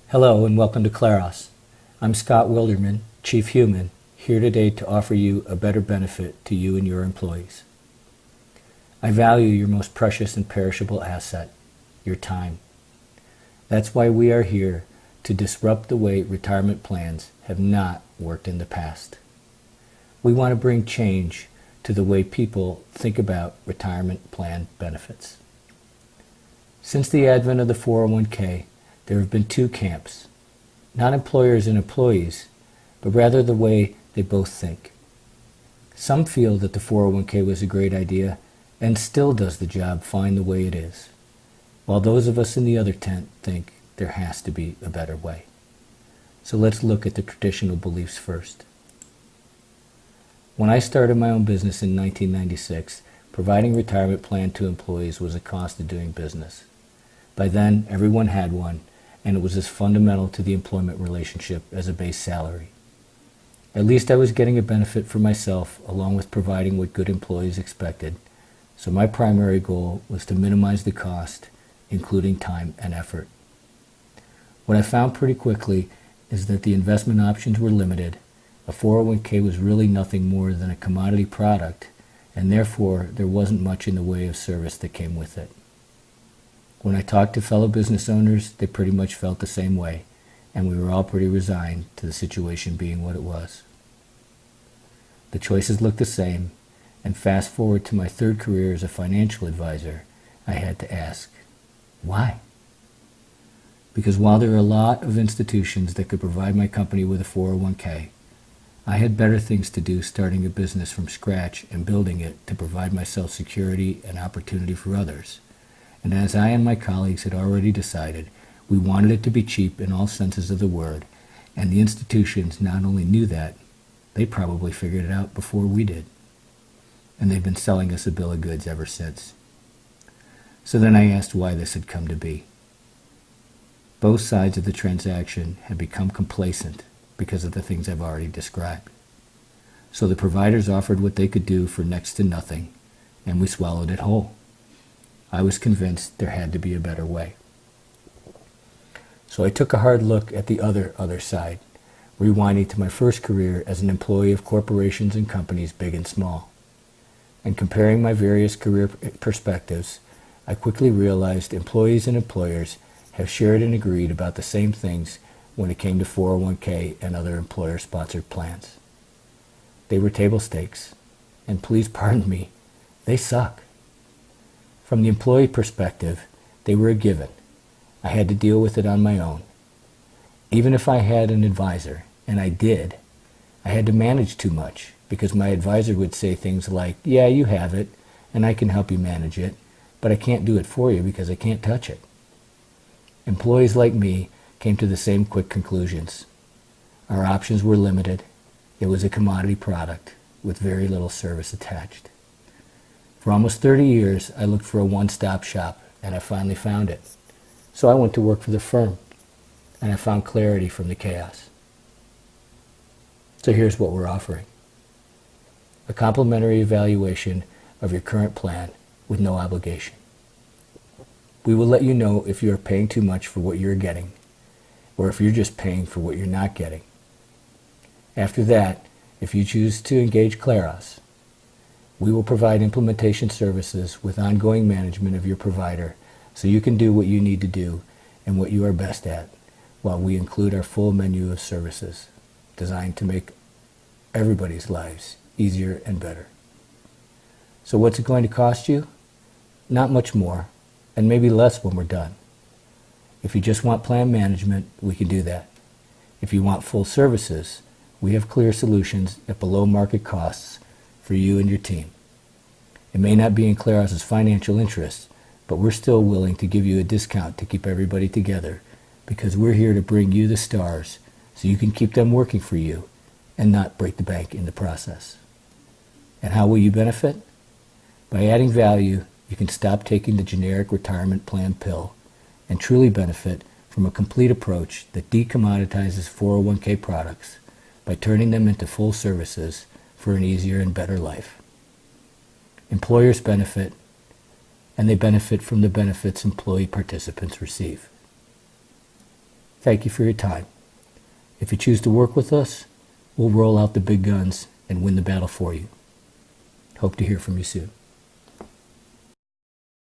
Hello and welcome to Claros. I'm Scott Wilderman, Chief Human, here today to offer you a better benefit to you and your employees. I value your most precious and perishable asset, your time. That's why we are here to disrupt the way retirement plans have not worked in the past. We want to bring change to the way people think about retirement plan benefits. Since the advent of the 401k, there have been two camps, not employers and employees, but rather the way they both think. Some feel that the 401k was a great idea and still does the job fine the way it is, while those of us in the other tent think there has to be a better way. So let's look at the traditional beliefs first. When I started my own business in 1996, providing retirement plan to employees was a cost of doing business. By then, everyone had one, and it was as fundamental to the employment relationship as a base salary. At least I was getting a benefit for myself along with providing what good employees expected, so my primary goal was to minimize the cost, including time and effort. What I found pretty quickly is that the investment options were limited, a 401k was really nothing more than a commodity product, and therefore there wasn't much in the way of service that came with it. When I talked to fellow business owners, they pretty much felt the same way, and we were all pretty resigned to the situation being what it was. The choices looked the same, and fast forward to my third career as a financial advisor, I had to ask, why? Because while there are a lot of institutions that could provide my company with a 401k, I had better things to do starting a business from scratch and building it to provide myself security and opportunity for others. And as I and my colleagues had already decided, we wanted it to be cheap in all senses of the word, and the institutions not only knew that, they probably figured it out before we did. And they've been selling us a bill of goods ever since. So then I asked why this had come to be. Both sides of the transaction had become complacent because of the things I've already described. So the providers offered what they could do for next to nothing, and we swallowed it whole. I was convinced there had to be a better way. So I took a hard look at the other side, rewinding to my first career as an employee of corporations and companies big and small. And comparing my various career perspectives, I quickly realized employees and employers have shared and agreed about the same things when it came to 401k and other employer-sponsored plans. They were table stakes, and please pardon me, they suck. From the employee perspective, they were a given. I had to deal with it on my own. Even if I had an advisor, and I did, I had to manage too much because my advisor would say things like, yeah, you have it, and I can help you manage it, but I can't do it for you because I can't touch it. Employees like me came to the same quick conclusions. Our options were limited. It was a commodity product with very little service attached. For almost 30 years, I looked for a one-stop shop, and I finally found it. So I went to work for the firm, and I found clarity from the chaos. So here's what we're offering. A complimentary evaluation of your current plan with no obligation. We will let you know if you are paying too much for what you're getting, or if you're just paying for what you're not getting. After that, if you choose to engage Claros, we will provide implementation services with ongoing management of your provider so you can do what you need to do and what you are best at, while we include our full menu of services designed to make everybody's lives easier and better. So what's it going to cost you? Not much more, and maybe less when we're done. If you just want plan management, we can do that. If you want full services, we have clear solutions at below market costs for you and your team. It may not be in Claros' financial interests, but we're still willing to give you a discount to keep everybody together because we're here to bring you the stars so you can keep them working for you and not break the bank in the process. And how will you benefit? By adding value, you can stop taking the generic retirement plan pill and truly benefit from a complete approach that decommoditizes 401k products by turning them into full services for an easier and better life. Employers benefit, and they benefit from the benefits employee participants receive. Thank you for your time. If you choose to work with us, we'll roll out the big guns and win the battle for you. Hope to hear from you soon.